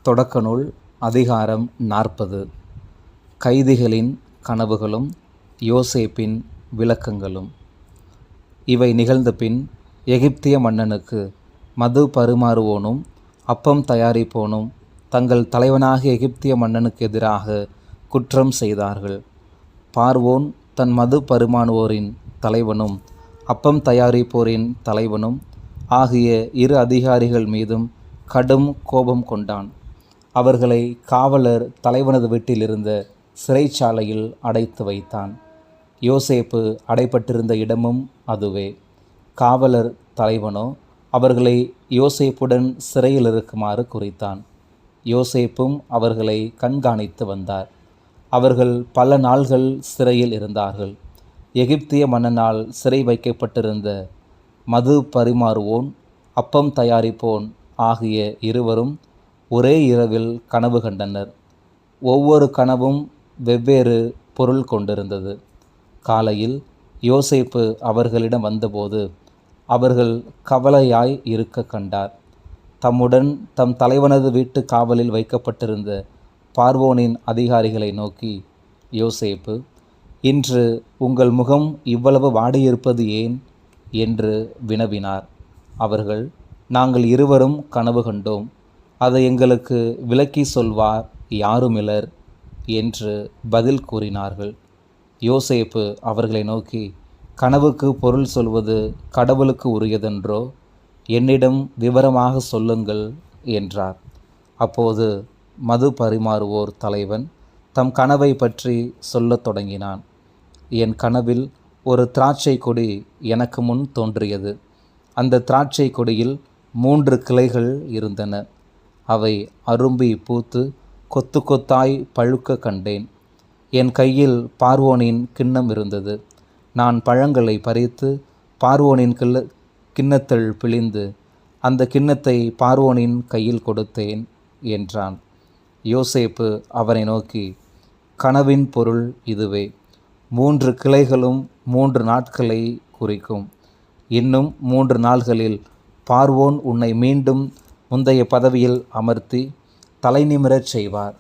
தொடக்க நூல் அதிகாரம் 40. கைதிகளின் கனவுகளும் யோசேப்பின் விளக்கங்களும். இவை நிகழ்ந்த பின் எகிப்திய மன்னனுக்கு மது பரிமாறுவோனும் அப்பம் தயாரிப்போனும் தங்கள் தலைவனாகிய எகிப்திய மன்னனுக்கு எதிராக குற்றம் செய்தார்கள். பார்வோன் தன் மது பரிமாறுவோரின் தலைவனும் அப்பம் தயாரிப்போரின் தலைவனும் ஆகிய இரு அதிகாரிகள் மீதும் கடும் கோபம் கொண்டான். அவர்களை காவலர் தலைவனது வீட்டில் இருந்த சிறைச்சாலையில் அடைத்து வைத்தான். யோசேப்பு அடைப்பட்டிருந்த இடமும் அதுவே. காவலர் தலைவனோ அவர்களை யோசேப்புடன் சிறையில் இருக்குமாறு குறித்தான். யோசேப்பும் அவர்களை கண்காணித்து வந்தார். அவர்கள் பல நாள்கள் சிறையில் இருந்தார்கள். எகிப்திய மன்னனால் சிறை வைக்கப்பட்டிருந்த மது பரிமாறுவோன் அப்பம் தயாரிப்போன் ஆகிய இருவரும் ஒரே இரவில் கனவு கண்டனர். ஒவ்வொரு கனவும் வெவ்வேறு பொருள் கொண்டிருந்தது. காலையில் யோசேப்பு அவர்களிடம் வந்தபோது அவர்கள் கவலையாய் இருக்க கண்டார். தம்முடன் தம் தலைவனது வீட்டு காவலில் வைக்கப்பட்டிருந்த பார்வோனின் அதிகாரிகளை நோக்கி, யோசேப்பு, இன்று உங்கள் முகம் இவ்வளவு வாடியிருப்பது ஏன் என்று வினவினார். அவர்கள், நாங்கள் இருவரும் கனவு கண்டோம், அதை எங்களுக்கு விளக்கி சொல்வார் யாருமிலர் என்று பதில் கூறினார்கள். யோசேப்பு அவர்களை நோக்கி, கனவுக்கு பொருள் சொல்வது கடவுளுக்கு உரியதென்றோ? என்னிடம் விவரமாக சொல்லுங்கள் என்றார். அப்போது மது பரிமாறுவோர் தலைவன் தம் கனவை பற்றி சொல்லத் தொடங்கினான். என் கனவில் ஒரு திராட்சை கொடி எனக்கு முன் தோன்றியது. அந்த திராட்சை கொடியில் 3 கிளைகள் இருந்தன. அவை அரும்பி பூத்து கொத்து கொத்தாய் பழுக்க கண்டேன். என் கையில் பார்வோனின் கிண்ணம் இருந்தது. நான் பழங்களை பறித்து பார்வோனின் கிண்ணத்தில் பிழிந்து அந்த கிண்ணத்தை பார்வோனின் கையில் கொடுத்தேன் என்றான். யோசேப்பு அவனை நோக்கி, கனவின் பொருள் இதுவே. 3 கிளைகளும் 3 நாட்களை குறிக்கும். இன்னும் 3 நாள்களில் பார்வோன் உன்னை மீண்டும் முந்தைய பதவியில் அமர்த்தி தலை நிமிரச் செய்வார்.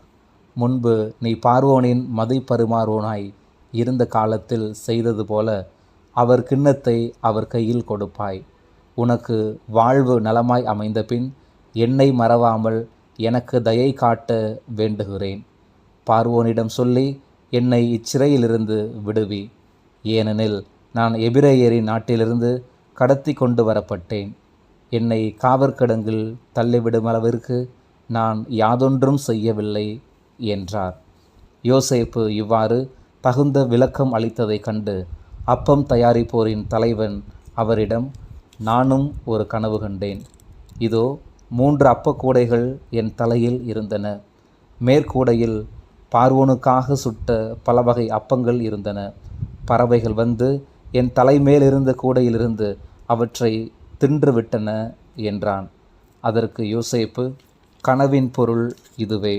முன்பு நீ பார்வோனின் மது பரிமாறுவோனாய் இருந்த காலத்தில் செய்தது போல அவர் கிண்ணத்தை அவர் கையில் கொடுப்பாய். உனக்கு வாழ்வு நலமாய் அமைந்த பின் என்னை மறவாமல் எனக்கு தயை காட்ட வேண்டுகிறேன். பார்வோனிடம் சொல்லி என்னை இச்சிறையிலிருந்து விடுவி. ஏனெனில் நான் எபிரேயரின் நாட்டிலிருந்து கடத்தி கொண்டு வரப்பட்டேன். என்னை காவற்கிடங்கில் தள்ளிவிடும் அளவிற்கு நான் யாதொன்றும் செய்யவில்லை என்றார். யோசேப்பு இவ்வாறு தகுந்த விளக்கம் அளித்ததைக் கண்டு அப்பம் தயாரிப்போரின் தலைவன் அவரிடம், நானும் ஒரு கனவு கண்டேன். இதோ 3 அப்பக்கூடைகள் என் தலையில் இருந்தன. மேற்கூடையில் பார்வோனுக்காக சுட்ட பல வகை அப்பங்கள் இருந்தன. பறவைகள் வந்து என் தலைமேலிருந்த கூடையிலிருந்து அவற்றை தின்றுவிட்டன என்றான். அதற்கு யோசேப்பு, கனவின் பொருள் இதுவே.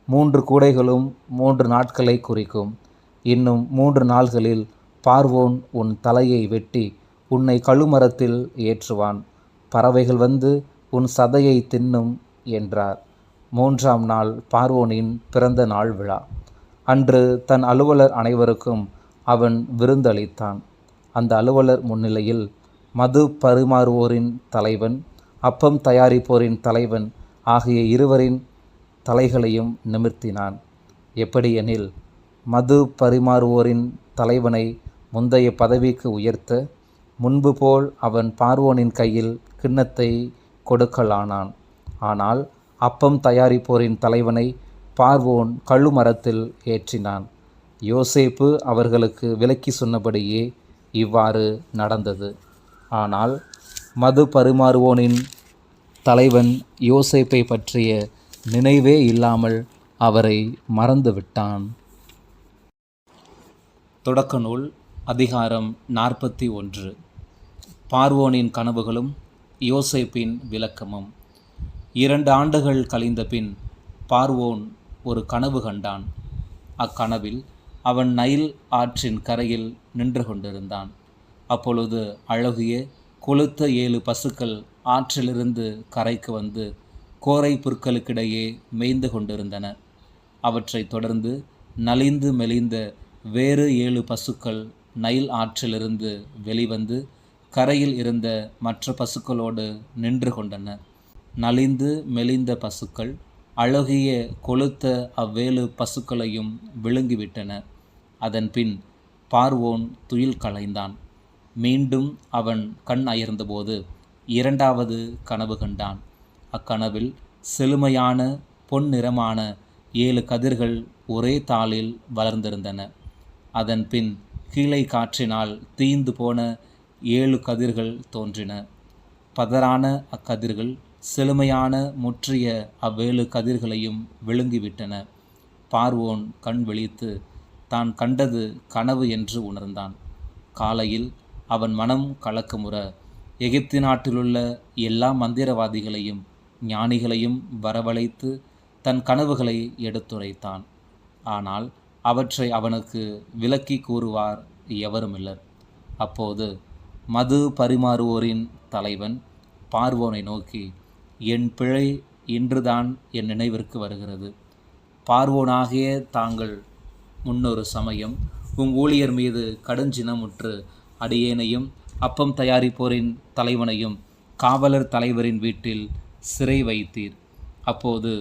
3 கூடைகளும் 3 நாட்களை குறிக்கும். இன்னும் 3 நாள்களில் பார்வோன் உன் தலையை வெட்டி உன்னை கழுமரத்தில் ஏற்றுவான். பறவைகள் வந்து உன் சதையை தின்னும் என்றார். 3ஆம் நாள் பார்வோனின் பிறந்த நாள் விழா. அன்று தன் அலுவலர் அனைவருக்கும் அவன் விருந்தளித்தான். அந்த அலுவலர் முன்னிலையில் மது பரிமாறுவோரின் தலைவன் அப்பம் தயாரிப்போரின் தலைவன் ஆகிய இருவரின் தலைகளையும் நிமிர்த்தினான். எப்படியெனில், மது பரிமாறுவோரின் தலைவனை முந்தைய பதவிக்கு உயர்த்த முன்பு போல் அவன் பார்வோனின் கையில் கிண்ணத்தை கொடுக்கலானான். ஆனால் அப்பம் தயாரிப்போரின் தலைவனை பார்வோன் கழுமரத்தில் ஏற்றினான். யோசேப்பு அவர்களுக்கு விளக்கி சொன்னபடியே இவ்வாறு நடந்தது. ஆனால் மது பரிமாறுவோனின் தலைவன் யோசேப்பை பற்றிய நினைவே இல்லாமல் அவரை மறந்துவிட்டான். தொடக்க நூல் அதிகாரம் 41. பார்வோனின் கனவுகளும் யோசேப்பின் விளக்கமும். 2 ஆண்டுகள் கழிந்த பின் பார்வோன் ஒரு கனவு கண்டான். அக்கனவில் அவன் நைல் ஆற்றின் கரையில் நின்று கொண்டிருந்தான். அப்பொழுது அழகிய கொழுத்த 7 பசுக்கள் ஆற்றிலிருந்து கரைக்கு வந்து கோரை புற்களுக்கிடையே மேய்ந்து கொண்டிருந்தன. அவற்றைத் தொடர்ந்து நலிந்து மெலிந்த வேறு 7 பசுக்கள் நைல் ஆற்றிலிருந்து வெளிவந்து கரையில் இருந்த மற்ற பசுக்களோடு நின்று கொண்டன. நலிந்து மெலிந்த பசுக்கள் அழகிய கொழுத்த அவ்வேழு பசுக்களையும் விழுங்கிவிட்டன. அதன்பின் பார்வோன் துயில் களைந்தான். மீண்டும் அவன் கண் அயர்ந்தபோது 2வது கனவு கண்டான். அக்கனவில் செழுமையான பொன்னிறமான 7 கதிர்கள் ஒரே தாளில் வளர்ந்திருந்தன. அதன்பின் கீழே காற்றினால் தீந்து போன 7 கதிர்கள் தோன்றின. பதரான அக்கதிர்கள் செழுமையான முற்றிய அவ்வேழு கதிர்களையும் விழுங்கிவிட்டன. பார்வோன் கண் விழித்து தான் கண்டது கனவு என்று உணர்ந்தான். காலையில் அவன் மனம் கலக்கமுற எகிப்து நாட்டிலுள்ள எல்லா மந்திரவாதிகளையும் ஞானிகளையும் வரவழைத்து தன் கனவுகளை எடுத்துரைத்தான். ஆனால் அவற்றை அவனுக்கு விளக்கி கூறுவார் எவருமில்லர். அப்போது மது பரிமாறுவோரின் தலைவன் பார்வோனை நோக்கி, என் பிழை இன்றுதான் என் நினைவிற்கு வருகிறது. பார்வோனாகிய தாங்கள் முன்னொரு சமயம் ஊழியர் மீது கடுஞ்சினமுற்று அடியேனையும் அப்பம் தயாரிப்போரின் தலைவனையும் காவலர் தலைவரின் வீட்டில் சிறை வைத்தீர். அப்போது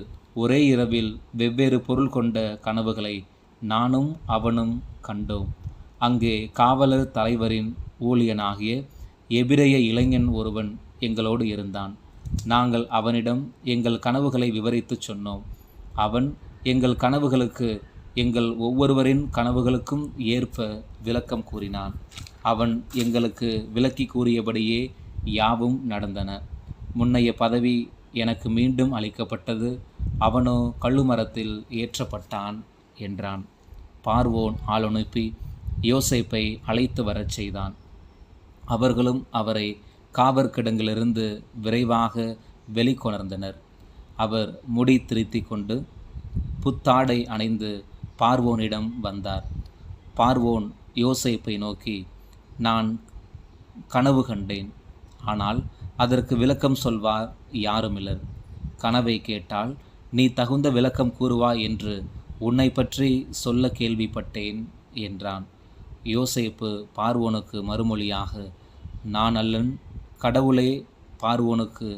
ஒரே இரவில் வெவ்வேறு பொருள் கொண்ட கனவுகளை நானும் அவனும் கண்டோம். அங்கே காவலர் தலைவரின் ஊழியனாகிய எபிரெய இளைஞன் ஒருவன் எங்களோடு இருந்தான். நாங்கள் அவனிடம் எங்கள் கனவுகளை விவரித்துச் சொன்னோம். அவன் எங்கள் கனவுகளுக்கு எங்கள் ஒவ்வொருவரின் கனவுகளுக்கும் ஏற்ப விளக்கம் கூறினான். அவன் எங்களுக்கு விளக்கி கூறியபடியே யாவும் நடந்தன. முன்னைய பதவி எனக்கு மீண்டும் அளிக்கப்பட்டது. அவனோ கழுமரத்தில் ஏற்றப்பட்டான் என்றான். பார்வோன் ஆளனுப்பி யோசேப்பை அழைத்து வரச் செய்தான். அவர்களும் அவரை காவற்கிடங்கிலிருந்து விரைவாக வெளிக்கொணர்ந்தனர். அவர் முடி திருத்தி கொண்டு புத்தாடை அணிந்து பார்வோனிடம் வந்தார். பார்வோன் யோசேப்பை நோக்கி, நான் கனவு கண்டேன், ஆனால் அதற்கு விளக்கம் சொல்வார் யாருமில்லர். கனவை கேட்டால் நீ தகுந்த விளக்கம் கூறுவாய் என்று உன்னை பற்றி சொல்ல கேள்விப்பட்டேன் என்றான். யோசேப்பு பார்வோனுக்கு மறுமொழியாக, நான் அல்லன், கடவுளே பார்வோனுக்கு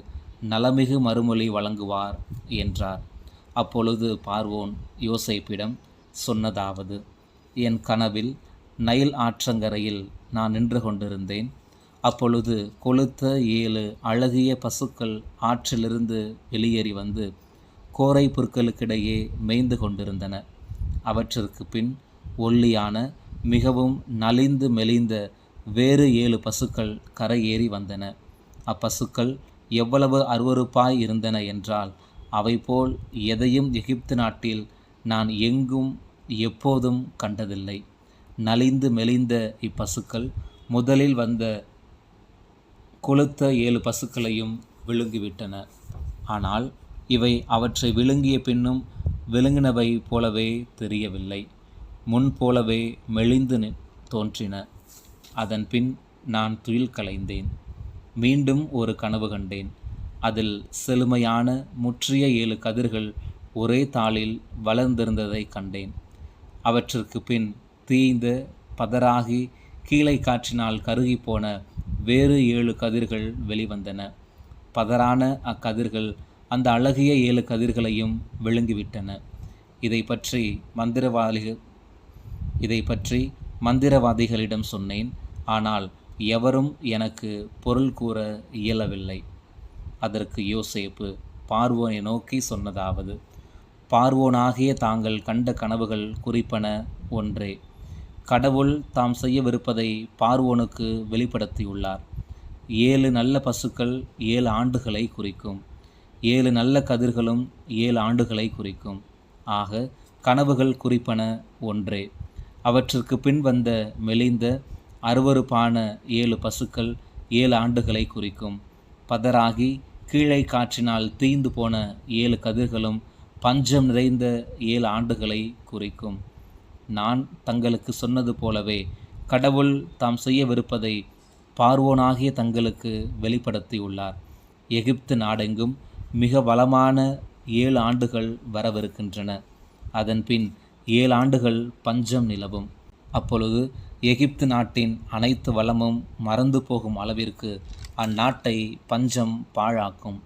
நலமிகு மறுமொழி வழங்குவார் என்றார். அப்பொழுது பார்வோன் யோசேப்பிடம் சொன்னதாவது, என் கனவில் நைல் ஆற்றங்கரையில் நான் நின்று கொண்டிருந்தேன். அப்பொழுது கொழுத்த 7 அழகிய பசுக்கள் ஆற்றிலிருந்து வெளியேறி வந்து கோரை புற்களுக்கிடையே மேய்ந்து கொண்டிருந்தன. அவற்றிற்கு பின் ஒல்லியான மிகவும் நலிந்து மெலிந்த வேறு 7 பசுக்கள் கரையேறி வந்தன. அப்பசுக்கள் எவ்வளவு அருவருப்பாய் இருந்தன என்றால், அவைபோல் எதையும் எகிப்து நாட்டில் நான் எங்கும் எப்போதும் கண்டதில்லை. நலிந்து மெலிந்த இப்பசுக்கள் முதலில் வந்த கொழுத்த 7 பசுக்களையும் விழுங்கிவிட்டன. ஆனால் இவை அவற்றை விழுங்கிய பின்னும் விழுங்கினவை போலவே தெரியவில்லை. முன்போலவே மெலிந்து தோன்றின. அதன்பின் நான் துயில் களைந்தேன். மீண்டும் ஒரு கனவு கண்டேன். அதில் செழுமையான முற்றிய 7 கதிர்கள் ஒரே தாளில் வளர்ந்திருந்ததை கண்டேன். அவற்றிற்கு பின் தீய்ந்த பதராகி கீழே காற்றினால் கருகிப்போன வேறு 7 கதிர்கள் வெளிவந்தன. பதரான அக்கதிர்கள் அந்த அழகிய 7 கதிர்களையும் விழுங்கிவிட்டன. இதை பற்றி மந்திரவாதிகளிடம் சொன்னேன். ஆனால் எவரும் எனக்கு பொருள் கூற இயலவில்லை. அதற்கு யோசேப்பு பார்வோனை நோக்கி சொன்னதாவது, பார்வோனாகிய தாங்கள் கண்ட கனவுகள் குறிப்பன ஒன்றே. கடவுள் தாம் செய்யவிருப்பதை பார்வோனுக்கு வெளிப்படுத்தியுள்ளார். 7 நல்ல பசுக்கள் 7 ஆண்டுகளை குறிக்கும். 7 நல்ல கதிர்களும் 7 ஆண்டுகளை குறிக்கும். ஆக கனவுகள் குறிப்பன ஒன்றே. அவற்றிற்கு பின் வந்த மெலிந்த அருவருப்பான 7 பசுக்கள் 7 ஆண்டுகளை குறிக்கும். பதராகி கீழே காற்றினால் தீந்து போன 7 கதிர்களும் பஞ்சம் நிறைந்த 7 ஆண்டுகளை குறிக்கும். நான் தங்களுக்கு சொன்னது போலவே கடவுள் தாம் செய்யவிருப்பதை பார்வோனாகிய தங்களுக்கு வெளிப்படுத்தியுள்ளார். எகிப்து நாடெங்கும் மிக வளமான 7 ஆண்டுகள் வரவிருக்கின்றன. அதன்பின் 7 ஆண்டுகள் பஞ்சம் நிலவும். அப்பொழுது எகிப்து நாட்டின் அனைத்து வளமும் மறந்து போகும் அளவிற்கு அந்நாட்டை பஞ்சம் பாழாக்கும்.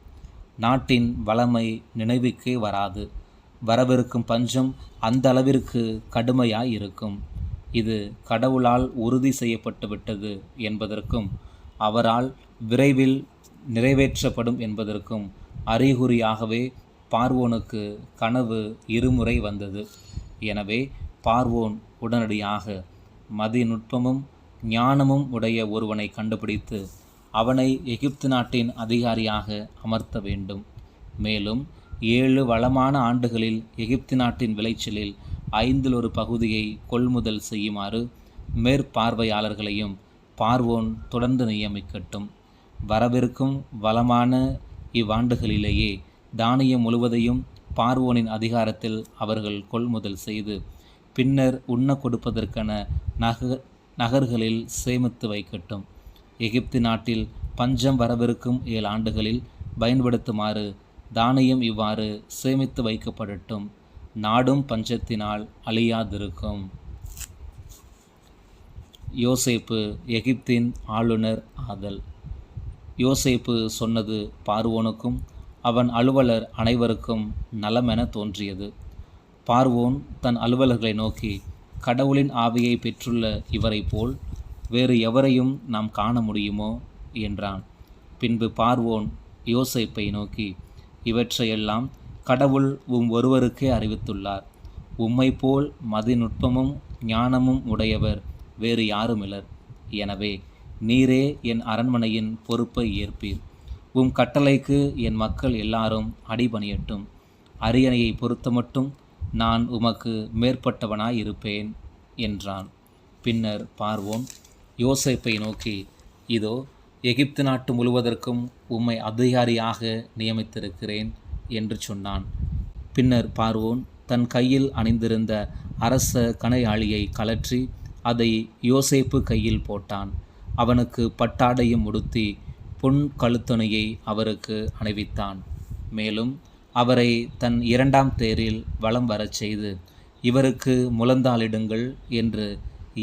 நாட்டின் வளமை நினைவுக்கே வராது. வரவிருக்கும் பஞ்சம் அந்த அளவிற்கு கடுமையாய் இருக்கும். இது கடவுளால் உறுதி செய்யப்பட்டு விட்டது என்பதற்கும் அவரால் விரைவில் நிறைவேற்றப்படும் என்பதற்கும் அறிகுறியாகவே பார்வோனுக்கு கனவு இருமுறை வந்தது. எனவே பார்வோன் உடனடியாக மதிநுட்பமும் ஞானமும் உடைய ஒருவனை கண்டுபிடித்து அவனை எகிப்து நாட்டின் அதிகாரியாக அமர்த்த வேண்டும். மேலும் 7 வளமான ஆண்டுகளில் எகிப்து நாட்டின் விளைச்சலில் 1/5 பகுதியை கொள்முதல் செய்யுமாறு மேற்பார்வையாளர்களையும் பார்வோன் தொடர்ந்து நியமிக்கட்டும். வரவிருக்கும் வளமான இவ்வாண்டுகளிலேயே தானியம் முழுவதையும் பார்வோனின் அதிகாரத்தில் அவர்கள் கொள்முதல் செய்து பின்னர் உண்ண கொடுப்பதற்கென நகர்களில் சேமித்து வைக்கட்டும். எகிப்து நாட்டில் பஞ்சம் வரவிருக்கும் 7 ஆண்டுகளில் பயன்படுத்துமாறு தானியம் இவ்வாறு சேமித்து வைக்கப்படட்டும். நாடும் பஞ்சத்தினால் அழியாதிருக்கும். யோசேப்பு எகிப்தின் ஆளுநர் ஆதல். யோசேப்பு சொன்னது பார்வோனுக்கும் அவன் அலுவலர் அனைவருக்கும் நலமென தோன்றியது. பார்வோன் தன் அலுவலர்களை நோக்கி, கடவுளின் ஆவியை பெற்றுள்ள இவரை போல் வேறு எவரையும் நாம் காண முடியுமோ என்றான். பின்பு பார்வோன் யோசேப்பை நோக்கி, இவற்றையெல்லாம் கடவுள் ஒருவருக்கே அறிவித்துள்ளார். உம்மை போல் மதிநுட்பமும் ஞானமும் உடையவர் வேறு யாருமிலர். எனவே நீரே என் அரண்மனையின் பொறுப்பை ஏற்பீர். உம் கட்டளைக்கு என் மக்கள் எல்லாரும் அடிபணியட்டும். அரியணையை பொறுத்தமட்டும் நான் உமக்கு மேற்பட்டவனாய் இருப்பேன் என்றான். பின்னர் பார்வோன் யோசேப்பை நோக்கி, இதோ எகிப்து நாட்டு முழுவதற்கும் உம்மை அதிகாரியாக நியமித்திருக்கிறேன் என்று சொன்னான். பின்னர் பார்வோன் தன் கையில் அணிந்திருந்த அரச கணையாழியை கலற்றி அதை யோசேப்பு கையில் போட்டான். அவனுக்கு பட்டாடையும் உடுத்தி பொன் கழுத்துணையை அவருக்கு அணிவித்தான். மேலும் அவரை தன் 2ஆம் தேரில் வலம் வரச் செய்து, இவருக்கு முழந்தாளிடுங்கள் என்று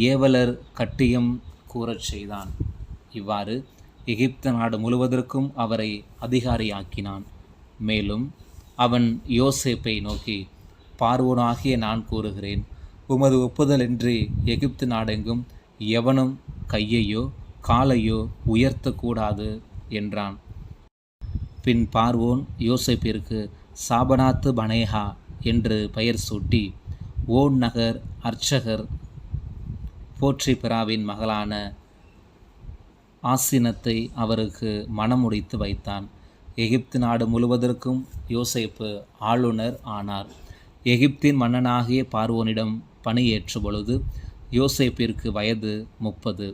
ஏவலர் கட்டியம் கூறச் செய்தான். இவ்வாறு எகிப்து நாடு முழுவதற்கும் அவரை அதிகாரியாக்கினான். மேலும் அவன் யோசேப்பை நோக்கி, பார்வோனாகிய நான் கூறுகிறேன், உமது ஒப்புதலின்றி எகிப்து நாடெங்கும் எவனும் கையையோ காலையோ உயர்த்தக்கூடாது என்றான். பின் பார்வோன் யோசேப்பிற்கு சாபனாத்து பனேகா என்று பெயர் சூட்டி ஓன் நகர் அர்ச்சகர் போற்றிபிராவின் மகளான ஆசினத்தை அவருக்கு மணமுடித்து வைத்தான். எகிப்து நாடு முழுவதற்கும் யோசேப்பு ஆளுநர் ஆனார். எகிப்தின் மன்னனாகிய பார்வோனிடம் பணியேற்ற பொழுது யோசேப்பிற்கு வயது 30.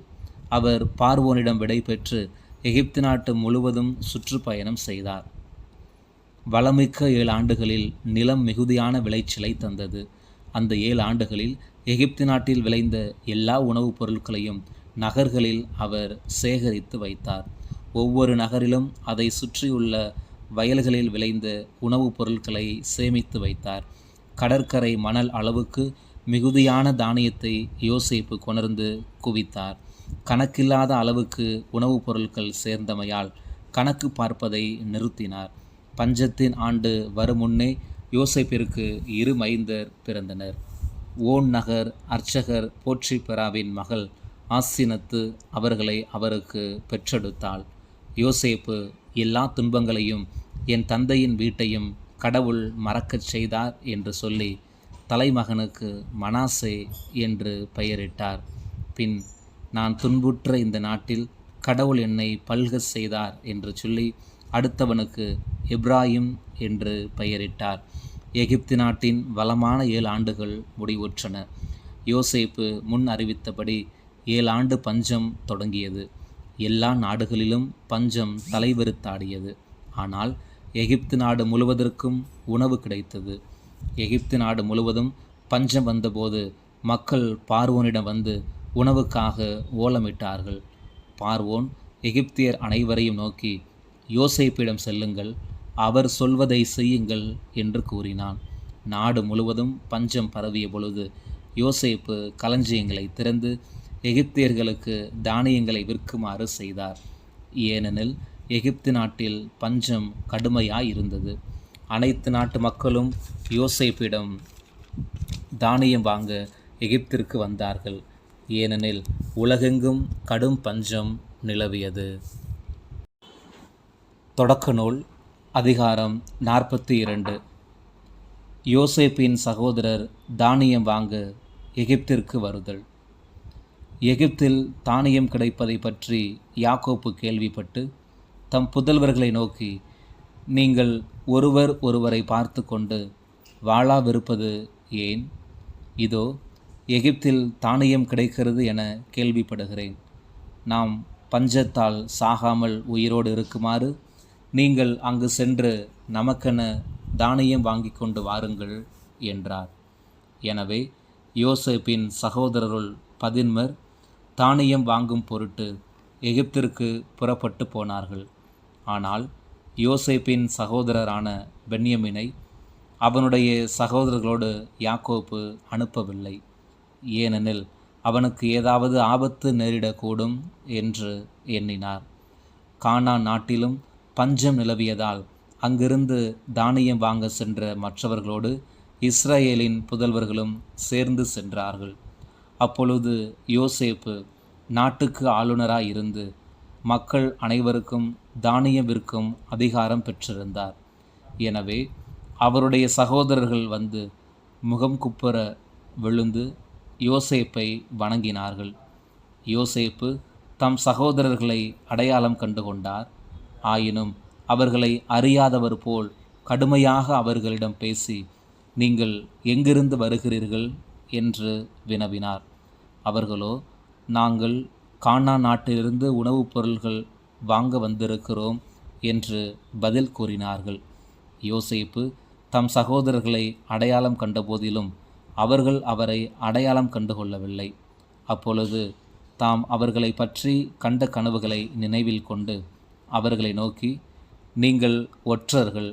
அவர் பார்வோனிடம் விடை பெற்று எகிப்து நாட்டு முழுவதும் சுற்றுப்பயணம் செய்தார். வளமிக்க 7 ஆண்டுகளில் நிலம் மிகுதியான விளைச்சலை தந்தது. அந்த 7 ஆண்டுகளில் எகிப்து நாட்டில் விளைந்த எல்லா உணவுப் பொருட்களையும் நகர்களில் அவர் சேகரித்து வைத்தார். ஒவ்வொரு நகரிலும் அதை சுற்றியுள்ள வயல்களில் விளைந்த உணவுப் பொருட்களை சேமித்து வைத்தார். கடற்கரை மணல் அளவுக்கு மிகுதியான தானியத்தை யோசேப்பு கொணர்ந்து குவித்தார். கணக்கில்லாத அளவுக்கு உணவுப் பொருட்கள் சேர்ந்தமையால் கணக்கு பார்ப்பதை நிறுத்தினார். பஞ்சத்தின் ஆண்டு வருமுன்னே யோசேப்பிற்கு 2 மைந்தர் பிறந்தனர். ஓன் நகர் அர்ச்சகர் போற்றிபிராவின் மகள் ஆசினத்து அவர்களை அவருக்கு பெற்றெடுத்தாள். யோசேப்பு எல்லா துன்பங்களையும் என் தந்தையின் வீட்டையும் கடவுள் மறக்கச் செய்தார் என்று சொல்லி தலைமகனுக்கு மனாசே என்று பெயரிட்டார். பின் நான் துன்புற்ற இந்த நாட்டில் கடவுள் என்னை பல்கச் செய்தார் என்று சொல்லி அடுத்தவனுக்கு எப்ராயிம் என்று பெயரிட்டார். எகிப்து நாட்டின் வளமான 7 ஆண்டுகள் முடிவுற்றன. யோசேப்பு முன் அறிவித்தபடி 7 ஆண்டு பஞ்சம் தொடங்கியது. எல்லா நாடுகளிலும் பஞ்சம் தலைவிரித்தாடியது. ஆனால் எகிப்து நாடு முழுவதற்கும் உணவு கிடைத்தது. எகிப்து நாடு முழுவதும் பஞ்சம் வந்தபோது மக்கள் பார்வோனிடம் வந்து உணவுக்காக ஓலமிட்டார்கள். பார்வோன் எகிப்தியர் அனைவரையும் நோக்கி, யோசேப்பிடம் செல்லுங்கள், அவர் சொல்வதை செய்யுங்கள் என்று கூறினான். நாடு முழுவதும் பஞ்சம் பரவிய பொழுது யோசேப்பு களஞ்சியங்களை திறந்து எகிப்தியர்களுக்கு தானியங்களை விற்குமாறு செய்தார். ஏனெனில் எகிப்து நாட்டில் பஞ்சம் கடுமையாயிருந்தது. அனைத்து நாட்டு மக்களும் யோசேப்பிடம் தானியம் வாங்க எகிப்திற்கு வந்தார்கள். ஏனெனில் உலகெங்கும் கடும் பஞ்சம் நிலவியது. தொடக்க நூல் அதிகாரம் 42. யோசேப்பின் சகோதரர் தானியம் வாங்க எகிப்திற்கு வருதல். எகிப்தில் தானியம் கிடைப்பதை பற்றி யாக்கோப்பு கேள்விப்பட்டு தம் புதல்வர்களை நோக்கி, நீங்கள் ஒருவர் ஒருவரை பார்த்து கொண்டு வாளாவிருப்பது ஏன்? இதோ எகிப்தில் தானியம் கிடைக்கிறது என கேள்விப்படுகிறேன். நாம் பஞ்சத்தால் சாகாமல் உயிரோடு இருக்குமாறு நீங்கள் அங்கு சென்று நமக்கென தானியம் வாங்கி கொண்டு வாருங்கள் என்றார். எனவே யோசேப்பின் சகோதரருள் 10 தானியம் வாங்கும் பொருட்டு எகிப்திற்கு புறப்பட்டு போனார்கள். ஆனால் யோசேப்பின் சகோதரரான பென்யமீனை அவனுடைய சகோதரர்களோடு யாக்கோப்பு அனுப்பவில்லை. ஏனெனில் அவனுக்கு ஏதாவது ஆபத்து நேரிடக்கூடும் என்று எண்ணினார். கானான் நாட்டிலும் பஞ்சம் நிலவியதால் அங்கிருந்து தானியம் வாங்க சென்ற மற்றவர்களோடு இஸ்ரவேலின் புதல்வர்களும் சேர்ந்து சென்றார்கள். அப்பொழுது யோசேப்பு நாட்டுக்கு ஆளுநராயிருந்து மக்கள் அனைவருக்கும் தானியம் விற்கும் அதிகாரம் பெற்றிருந்தார். எனவே அவருடைய சகோதரர்கள் வந்து முகம் குப்புற விழுந்து யோசேப்பை வணங்கினார்கள். யோசேப்பு தம் சகோதரர்களை அடையாளம் கண்டுகொண்டார். ஆயினும் அவர்களை அறியாதவர் போல் கடுமையாக அவர்களிடம் பேசி, நீங்கள் எங்கிருந்து வருகிறீர்கள் என்று வினவினார். அவர்களோ, நாங்கள் கானான் நாட்டிலிருந்து உணவுப் பொருள்கள் வாங்க வந்திருக்கிறோம் என்று பதில் கூறினார்கள். யோசேப்பு தம் சகோதரர்களை அடையாளம் கண்டபோதிலும் அவர்கள் அவரை அடையாளம் கண்டுகொள்ளவில்லை. அப்பொழுது தாம் அவர்களை பற்றி கண்ட கனவுகளை நினைவில் கொண்டு அவர்களை நோக்கி, நீங்கள் ஒற்றர்கள்,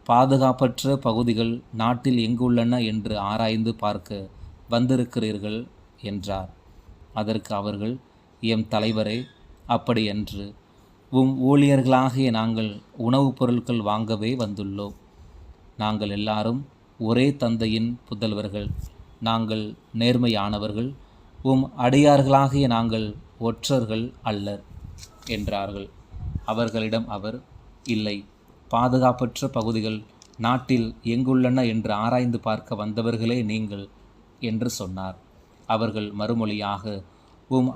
பாதுகாப்பற்ற பகுதிகள் நாட்டில் எங்குள்ளன என்று ஆராய்ந்து பார்க்க வந்திருக்கிறீர்கள் என்றார். அதற்கு அவர்கள், எம் தலைவரே, அப்படியன்று. ஊழியர்களாகிய நாங்கள் உணவுப் பொருட்கள் வாங்கவே வந்துள்ளோம். நாங்கள் எல்லாரும் ஒரே தந்தையின் புதல்வர்கள். நாங்கள் நேர்மையானவர்கள். அடியார்களாகிய நாங்கள் ஒற்றர்கள் அல்லர் என்றார்கள். அவர்களிடம் அவர், இல்லை, பாதுகாப்பற்ற பகுதிகள் நாட்டில் எங்குள்ளன என்று ஆராய்ந்து பார்க்க வந்தவர்களே நீங்கள் என்று சொன்னார். அவர்கள் மறுமொழியாக,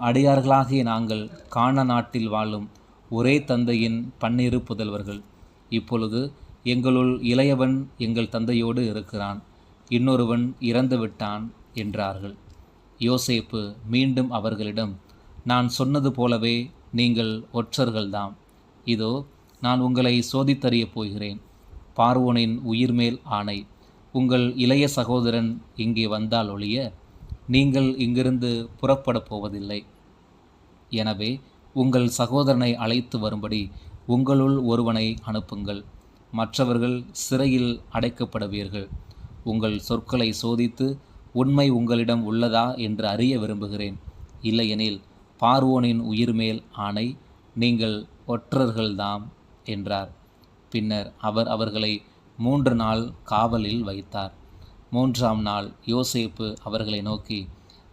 அடியார்களாகிய நாங்கள் கானான் நாட்டில் வாழும் ஒரே தந்தையின் 12 புதல்வர்கள். இப்பொழுது எங்களுள் இளையவன் எங்கள் தந்தையோடு இருக்கிறான், இன்னொருவன் இறந்து விட்டான் என்றார்கள். யோசேப்பு மீண்டும் அவர்களிடம், நான் சொன்னது போலவே நீங்கள் ஒற்றர்கள்தாம். இதோ நான் உங்களை சோதித்தறியப் போகிறேன். பார்வோனின் உயிர்மேல் ஆணை, உங்கள் இளைய சகோதரன் இங்கே வந்தால் ஒழிய நீங்கள் இங்கிருந்து புறப்படப் போவதில்லை. எனவே உங்கள் சகோதரனை அழைத்து வரும்படி உங்களுள் ஒருவனை அனுப்புங்கள். மற்றவர்கள் சிறையில் அடைக்கப்படுவீர்கள். உங்கள் சொற்களை சோதித்து உண்மை உங்களிடம் உள்ளதா என்று அறிய விரும்புகிறேன். இல்லையெனில் பார்வோனின் உயிர்மேல் ஆணை, நீங்கள் ஒற்றர்கள்தாம் என்றார். பின்னர் அவர் அவர்களை 3 நாள் காவலில் வைத்தார். 3ஆம் நாள் யோசேப்பு அவர்களை நோக்கி,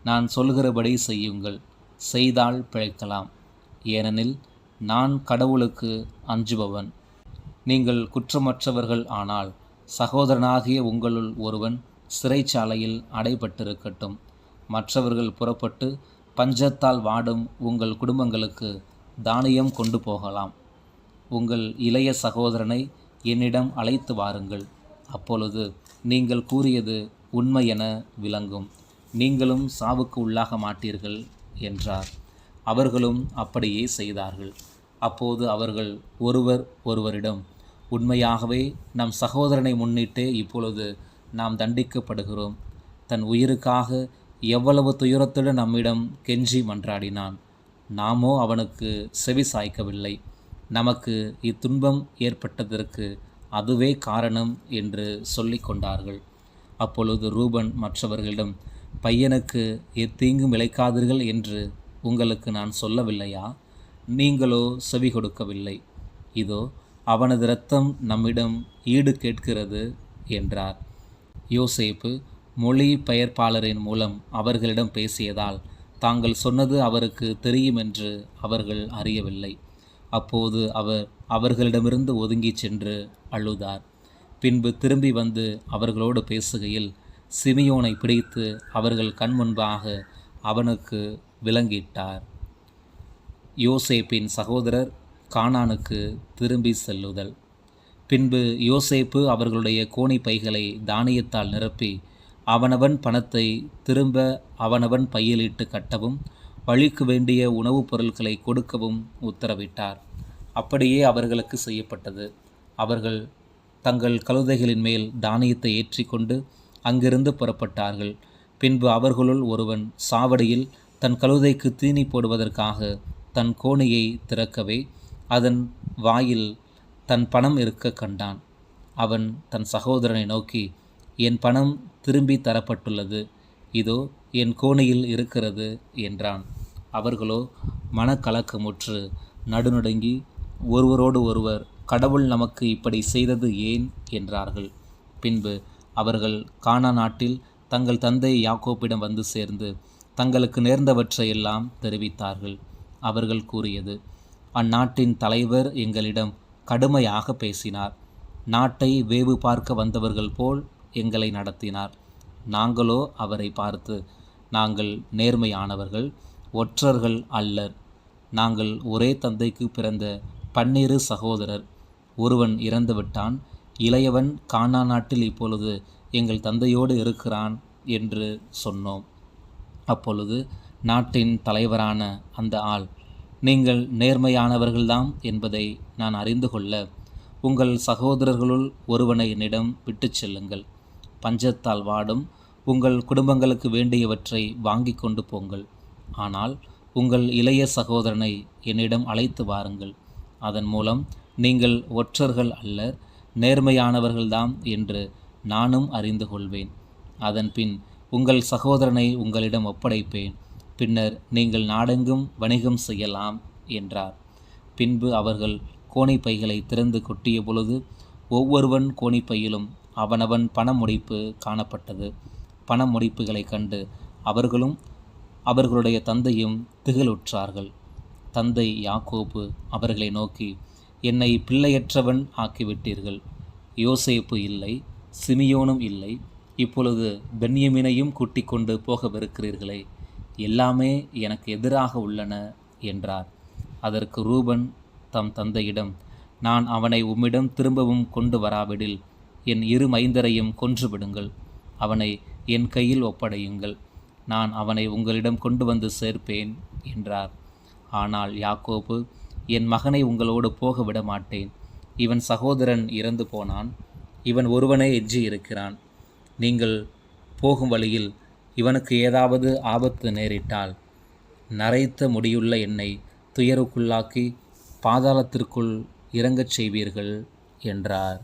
நான் சொல்கிறபடி செய்யுங்கள், செய்தால் பிழைக்கலாம். ஏனெனில் நான் கடவுளுக்கு அஞ்சுபவன். நீங்கள் குற்றமற்றவர்கள் ஆனால் சகோதரனாகிய உங்களுள் ஒருவன் சிறைச்சாலையில் அடைபட்டிருக்கட்டும். மற்றவர்கள் புறப்பட்டு பஞ்சத்தால் வாடும் உங்கள் குடும்பங்களுக்கு தானியம் கொண்டு போகலாம். உங்கள் இளைய சகோதரனை என்னிடம் அழைத்து வாருங்கள். அப்பொழுது நீங்கள் கூறியது உண்மை என விளங்கும். நீங்களும் சாவுக்கு உள்ளாக மாட்டீர்கள் என்றார். அவர்களும் அப்படியே செய்தார்கள். அப்போது அவர்கள் ஒருவர் ஒருவரிடம், உண்மையாகவே நம் சகோதரனை முன்னிட்டே இப்பொழுது நாம் தண்டிக்கப்படுகிறோம். தன் உயிருக்காக எவ்வளவு துயரத்துடன் நம்மிடம் கெஞ்சி மன்றாடினான். நாமோ அவனுக்கு செவி சாய்க்கவில்லை. நமக்கு இத்துன்பம் ஏற்பட்டதற்கு அதுவே காரணம் என்று சொல்லி கொண்டார்கள். அப்பொழுது ரூபன் மற்றவர்களிடம், பையனுக்கு எத்தீங்கும் விளைக்காதீர்கள் என்று உங்களுக்கு நான் சொல்லவில்லையா? நீங்களோ செவி கொடுக்கவில்லை. இதோ அவனது இரத்தம் நம்மிடம் ஈடு கேட்கிறது என்றார். யோசேப்பு மொழி பெயர்ப்பாளரின் மூலம் அவர்களிடம் பேசியதால் தாங்கள் சொன்னது அவருக்கு தெரியும் என்று அவர்கள் அறியவில்லை. அப்போது அவர் அவர்களிடமிருந்து ஒதுங்கிச் சென்று அழுதார். பின்பு திரும்பி வந்து அவர்களோடு பேசுகையில் சிமியோனை பிடித்து அவர்கள் கண் முன்பாக அவனுக்கு விலங்கிட்டார். யோசேப்பின் சகோதரர் கானானுக்கு திரும்பி செல்லுதல். பின்பு யோசேப்பு அவர்களுடைய கோணி பைகளை தானியத்தால் நிரப்பி அவனவன் பணத்தை திரும்ப அவனவன் பையிலிட்டு கட்டவும் வழிக்கு வேண்டிய உணவுப் பொருட்களை கொடுக்கவும் உத்தரவிட்டார். அப்படியே அவர்களுக்கு செய்யப்பட்டது. அவர்கள் தங்கள் கழுதைகளின் மேல் தானியத்தை ஏற்றிக்கொண்டு அங்கிருந்து புறப்பட்டார்கள். பின்பு அவர்களுள் ஒருவன் சாவடியில் தன் கழுதைக்கு தீனி போடுவதற்காக தன் கோணியை திறக்கவே அதன் வாயில் தன் பணம் இருக்க கண்டான். அவன் தன் சகோதரனை நோக்கி, என் பணம் திரும்பி தரப்பட்டுள்ளது, இதோ என் கோணியில் இருக்கிறது என்றான். அவர்களோ மனக்கலக்கமுற்று நடுநடுங்கி ஒருவரோடு ஒருவர், கடவுள் நமக்கு இப்படி செய்தது ஏன் என்றார்கள். பின்பு அவர்கள் கானான் நாட்டில் தங்கள் தந்தை யாக்கோப்பிடம் வந்து சேர்ந்து தங்களுக்கு நேர்ந்தவற்றையெல்லாம் தெரிவித்தார்கள். அவர்கள் கூறியது, அந்நாட்டின் தலைவர் எங்களிடம் கடுமையாக பேசினார். நாட்டை வேவு பார்க்க வந்தவர்கள் போல் எங்களை நடத்தினார். நாங்களோ அவரை பார்த்து, நாங்கள் நேர்மையானவர்கள், ஒற்றர்கள் அல்லர். நாங்கள் ஒரே தந்தைக்கு பிறந்த 12 சகோதரர். ஒருவன் இறந்துவிட்டான், இளையவன் கானான் நாட்டில் இப்பொழுது எங்கள் தந்தையோடு இருக்கிறான் என்று சொன்னோம். அப்பொழுது நாட்டின் தலைவரான அந்த ஆள், நீங்கள் நேர்மையானவர்கள்தாம் என்பதை நான் அறிந்து கொள்ள உங்கள் சகோதரர்களுள் ஒருவனை என்னிடம் விட்டுச் செல்லுங்கள். பஞ்சத்தால் வாடும் உங்கள் குடும்பங்களுக்கு வேண்டியவற்றை வாங்கி கொண்டு போங்கள். ஆனால் உங்கள் இளைய சகோதரனை என்னிடம் அழைத்து வாருங்கள். அதன் மூலம் நீங்கள் ஒற்றர்கள் அல்லர், நேர்மையானவர்கள்தாம் என்று நானும் அறிந்து கொள்வேன். அதன்பின் உங்கள் சகோதரனை உங்களிடம் ஒப்படைப்பேன். பின்னர் நீங்கள் நாடெங்கும் வணிகம் செய்யலாம் என்றார். பின்பு அவர்கள் கோணிப்பைகளை திறந்து கொட்டிய பொழுது ஒவ்வொருவன் கோணிப்பையிலும் அவனவன் பண முடிப்பு காணப்பட்டது. பண முடிப்புகளை கண்டு அவர்களும் அவர்களுடைய தந்தையும் திகிலுற்றார்கள். தந்தை யாக்கோபு அவர்களை நோக்கி, என்னை பிள்ளையற்றவன் ஆக்கிவிட்டீர்கள். யோசேப்பு இல்லை, சிமியோனும் இல்லை, இப்பொழுது பென்யமீனையும் கூட்டிக் கொண்டு போகவிருக்கிறீர்களே, எல்லாமே எனக்கு எதிராக உள்ளன என்றார். அதற்கு ரூபன் தம் தந்தையிடம், நான் அவனை உம்மிடம் திரும்பவும் கொண்டு வராவிடில் என் 2 மைந்தரையும் கொன்றுவிடுங்கள். அவனை என் கையில் ஒப்படையுங்கள். நான் அவனை உங்களிடம் கொண்டு வந்து சேர்ப்பேன் என்றார். ஆனால் யாக்கோபு, என் மகனை உங்களோடு போக விட மாட்டேன். இவன் சகோதரன் இறந்து போனான், இவன் ஒருவனே எஞ்சி இருக்கிறான். நீங்கள் போகும் வழியில் இவனுக்கு ஏதாவது ஆபத்து நேரிட்டால் நரைத்த முடியுள்ள என்னை துயருக்குள்ளாக்கி பாதாளத்திற்குள் இறங்கச் செய்வீர்கள் என்றார்.